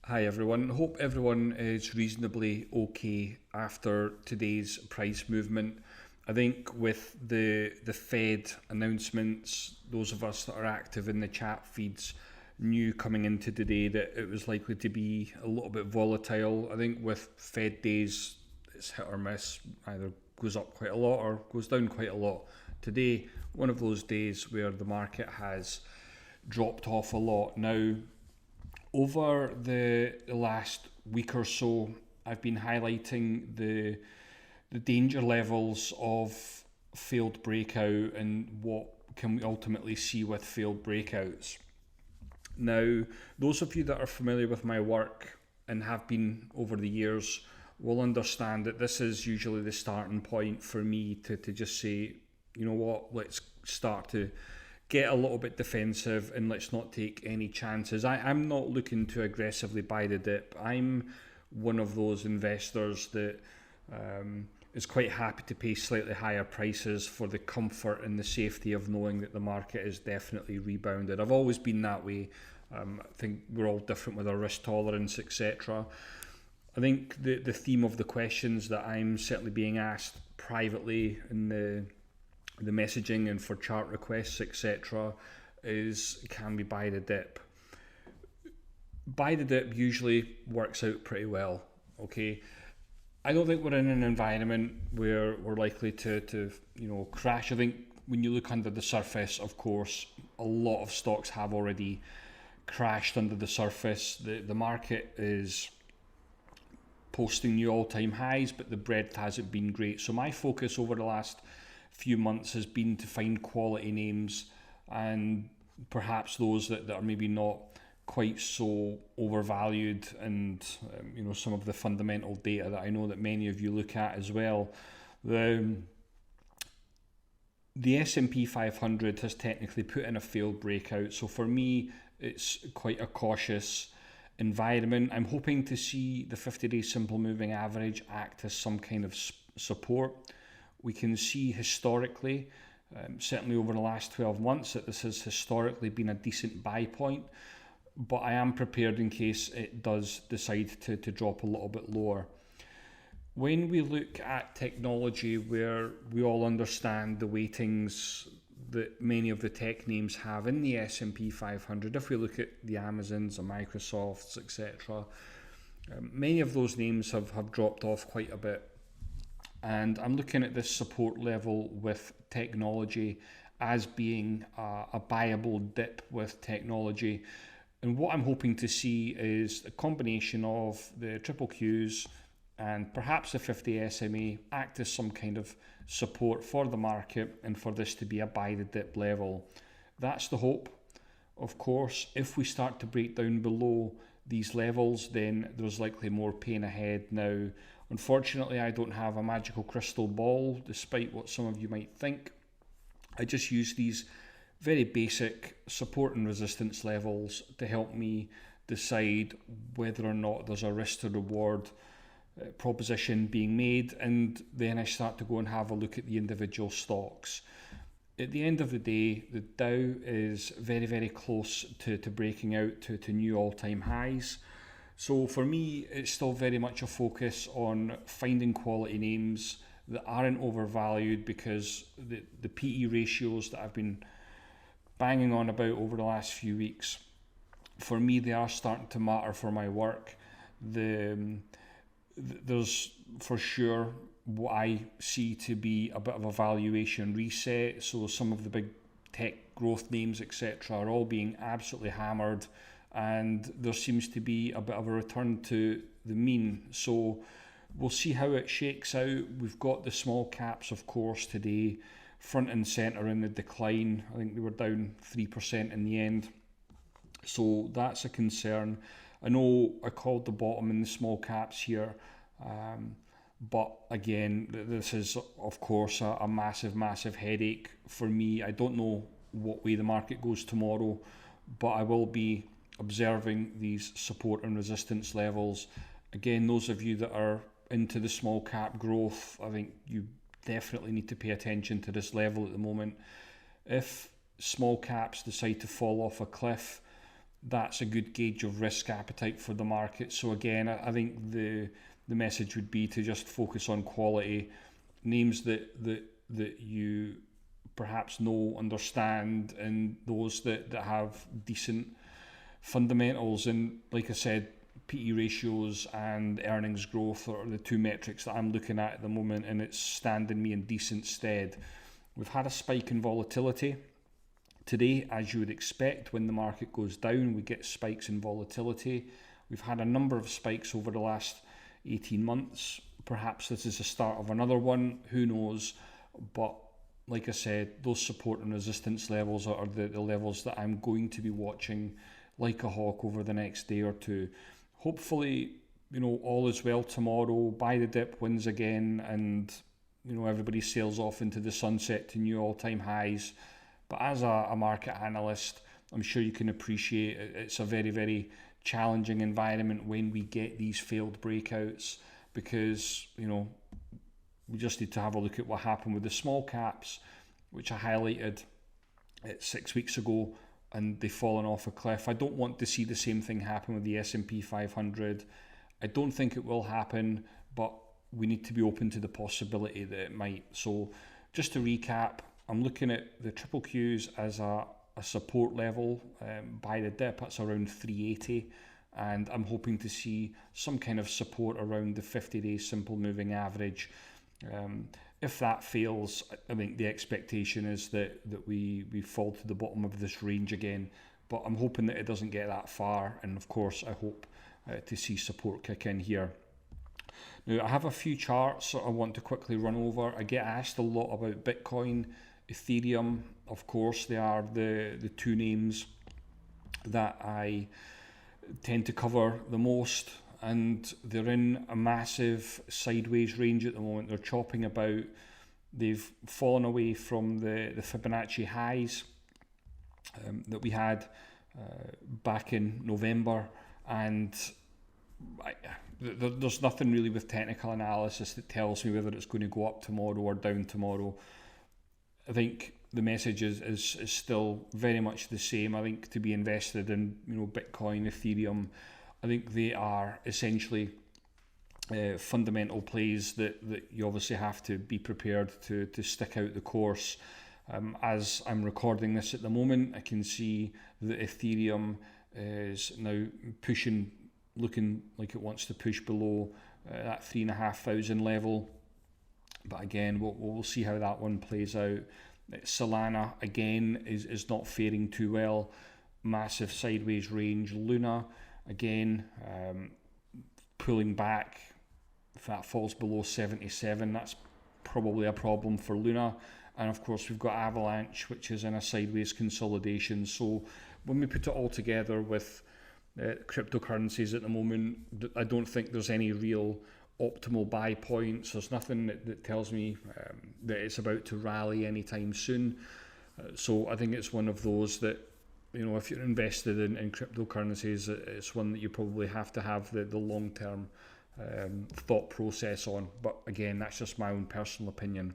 Hi everyone. Hope everyone is reasonably okay after today's price movement. I think with the Fed announcements, those of us that are active in the chat feeds knew coming into today that it was likely to be a little bit volatile. I think with Fed days, it's hit or miss, either goes up quite a lot or goes down quite a lot. Today, one of those days where the market has dropped off a lot. Now, over the last week or so, I've been highlighting the danger levels of failed breakout and what can we ultimately see with failed breakouts. Now, those of you that are familiar with my work and have been over the years will understand that this is usually the starting point for me to just say, you know what, let's start to get a little bit defensive and let's not take any chances. I'm not looking to aggressively buy the dip. I'm one of those investors that is quite happy to pay slightly higher prices for the comfort and the safety of knowing that the market is definitely rebounded. I've always been that way. I think we're all different with our risk tolerance, etc. I think the theme of the questions that I'm certainly being asked privately in the messaging and for chart requests, etc., is can we buy the dip? Buy the dip usually works out pretty well. Okay, I don't think we're in an environment where we're likely to crash. I think when you look under the surface, of course, a lot of stocks have already crashed under the surface. The market is posting new all-time highs, but the breadth hasn't been great. So my focus over the last few months has been to find quality names and perhaps those that are maybe not quite so overvalued, and some of the fundamental data that I know that many of you look at as well. The S&P 500 has technically put in a failed breakout, so for me it's quite a cautious environment. I'm hoping to see the 50-day simple moving average act as some kind of support. We can see historically, certainly over the last 12 months, that this has historically been a decent buy point, but I am prepared in case it does decide to drop a little bit lower. When we look at technology, where we all understand the weightings that many of the tech names have in the S&P 500, if we look at the Amazons, the Microsofts, etc., many of those names have dropped off quite a bit. And I'm looking at this support level with technology as being a buyable dip with technology. And what I'm hoping to see is a combination of the triple Qs and perhaps the 50 SMA act as some kind of support for the market and for this to be a buy the dip level. That's the hope. Of course, if we start to break down below these levels, then there's likely more pain ahead. Now, unfortunately, I don't have a magical crystal ball, despite what some of you might think. I just use these very basic support and resistance levels to help me decide whether or not there's a risk to reward proposition being made, and then I start to go and have a look at the individual stocks. At the end of the day, the Dow is very, very close to breaking out to new all-time highs. So for me, it's still very much a focus on finding quality names that aren't overvalued, because the PE ratios that I've been banging on about over the last few weeks, for me, they are starting to matter for my work. There's for sure what I see to be a bit of a valuation reset. So some of the big tech growth names, etc., are all being absolutely hammered, and there seems to be a bit of a return to the mean. So we'll see how it shakes out. We've got the small caps, of course, today, front and centre in the decline. I think they were down 3% in the end. So that's a concern. I know I called the bottom in the small caps here, but again, this is, of course, a massive, massive headache for me. I don't know what way the market goes tomorrow, but I will be observing these support and resistance levels. Again, those of you that are into the small cap growth, I think you definitely need to pay attention to this level at the moment. If small caps decide to fall off a cliff, that's a good gauge of risk appetite for the market. So again, I think the message would be to just focus on quality names that you perhaps know, understand, and those that have decent fundamentals. And like I said, PE ratios and earnings growth are the two metrics that I'm looking at the moment, and it's standing me in decent stead. We've had a spike in volatility today, as you would expect. When the market goes down, we get spikes in volatility. We've had a number of spikes over the last 18 months. Perhaps this is the start of another one, who knows? But like I said, those support and resistance levels are the levels that I'm going to be watching like a hawk over the next day or two. Hopefully, all is well tomorrow. Buy the dip wins again, and everybody sails off into the sunset to new all-time highs. But as a market analyst, I'm sure you can appreciate it's a very, very challenging environment when we get these failed breakouts, because we just need to have a look at what happened with the small caps, which I highlighted 6 weeks ago, and they've fallen off a cliff. I don't want to see the same thing happen with the S&P 500. I don't think it will happen, but we need to be open to the possibility that it might. So just to recap, I'm looking at the triple Qs as a support level by the dip. That's around 380, and I'm hoping to see some kind of support around the 50-day simple moving average. If that fails, I think the expectation is that we fall to the bottom of this range again, but I'm hoping that it doesn't get that far, and of course I hope to see support kick in here. Now, I have a few charts I want to quickly run over. I get asked a lot about Bitcoin, Ethereum. Of course, they are the two names that I tend to cover the most, and they're in a massive sideways range at the moment. They're chopping about. They've fallen away from the Fibonacci highs that we had back in November, and there's nothing really with technical analysis that tells me whether it's going to go up tomorrow or down tomorrow. I think the message is still very much the same. I think to be invested in Bitcoin, Ethereum, I think they are essentially fundamental plays that you obviously have to be prepared to stick out the course. As I'm recording this at the moment, I can see that Ethereum is now looking like it wants to push below that 3,500 level. But again, we'll see how that one plays out. Solana again is not faring too well. Massive sideways range. Luna again pulling back. If that falls below 77, that's probably a problem for Luna. And of course we've got Avalanche, which is in a sideways consolidation. So when we put it all together with cryptocurrencies at the moment, I don't think there's any real optimal buy points. There's nothing that tells me that it's about to rally anytime soon. So I think it's one of those that, if you're invested in cryptocurrencies, it's one that you probably have to have the long-term thought process on. But again, that's just my own personal opinion.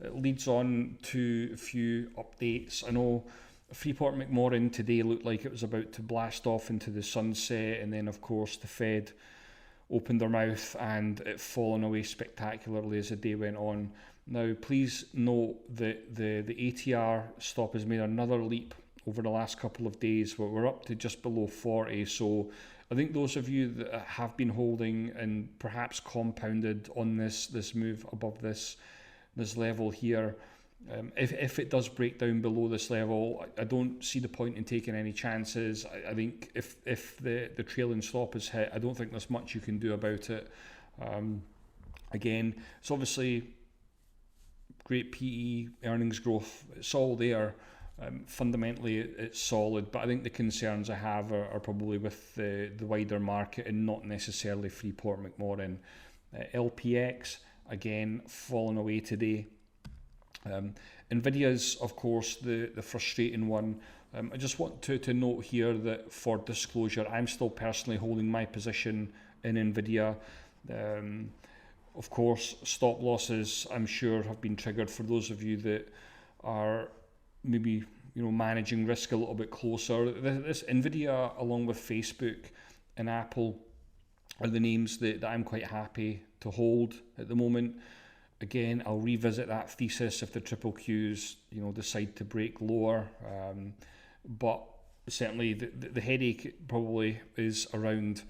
It leads on to a few updates. I know Freeport McMoran today looked like it was about to blast off into the sunset, and then of course the Fed opened their mouth and it fallen away spectacularly as the day went on. Now please note that the ATR stop has made another leap over the last couple of days, where we're up to just below 40. So I think those of you that have been holding and perhaps compounded on this move above this level here, if it does break down below this level, I don't see the point in taking any chances. I think if the trailing stop is hit, I don't think there's much you can do about it. Again, it's obviously great PE, earnings growth, it's all there. Fundamentally it's solid, but I think the concerns I have are probably with the wider market and not necessarily Freeport McMoran. LPX again falling away today. Nvidia's of course the frustrating one. I just want to note here that, for disclosure, I'm still personally holding my position in Nvidia. Of course, stop losses I'm sure have been triggered for those of you that are maybe managing risk a little bit closer. This Nvidia, along with Facebook and Apple, are the names that I'm quite happy to hold at the moment. Again, I'll revisit that thesis if the triple Qs, decide to break lower. But certainly the headache probably is around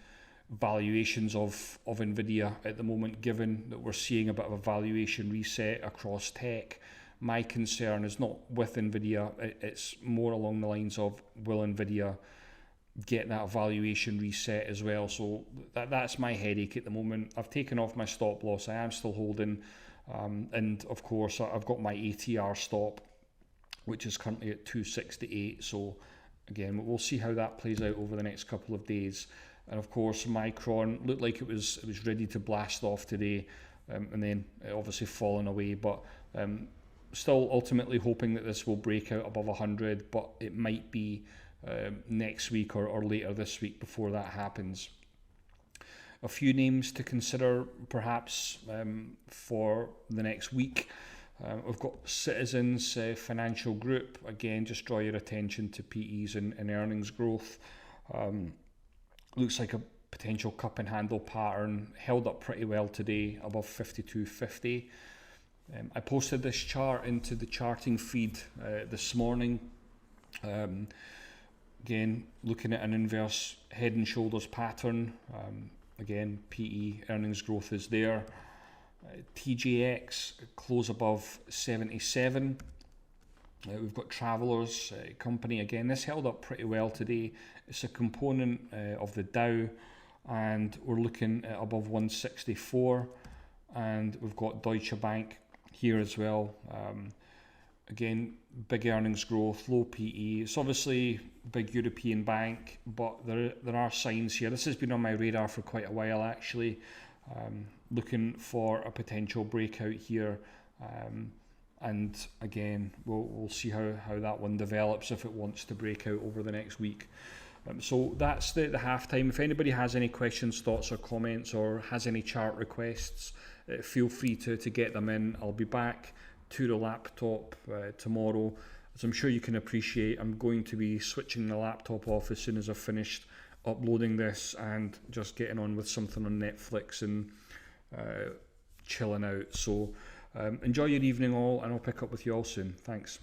valuations of Nvidia at the moment, given that we're seeing a bit of a valuation reset across tech. My concern is not with Nvidia, it's more along the lines of, will Nvidia get that valuation reset as well? So that's my headache at the moment. I've taken off my stop loss, I am still holding, and of course I've got my ATR stop, which is currently at 268. So again, we'll see how that plays out over the next couple of days. And of course, Micron looked like it was ready to blast off today, and then it obviously fallen away. But still ultimately hoping that this will break out above 100, but it might be next week or later this week before that happens. A few names to consider perhaps for the next week. We've got Citizens Financial Group. Again, just draw your attention to PEs and earnings growth. Looks like a potential cup and handle pattern, held up pretty well today above 52.50. I posted this chart into the charting feed this morning. Again, looking at an inverse head and shoulders pattern. Again, PE earnings growth is there. TJX close above 77. We've got Travelers Company. Again, this held up pretty well today. It's a component of the Dow, and we're looking at above 164. And we've got Deutsche Bank here as well. Again, big earnings growth, low PE. It's obviously big European bank, but there are signs here. This has been on my radar for quite a while actually. Looking for a potential breakout here. And again, we'll see how that one develops if it wants to break out over the next week. So that's the halftime. If anybody has any questions, thoughts or comments, or has any chart requests, feel free to get them in. I'll be back to the laptop tomorrow. As I'm sure you can appreciate, I'm going to be switching the laptop off as soon as I've finished uploading this and just getting on with something on Netflix and chilling out. So enjoy your evening all, and I'll pick up with you all soon. Thanks.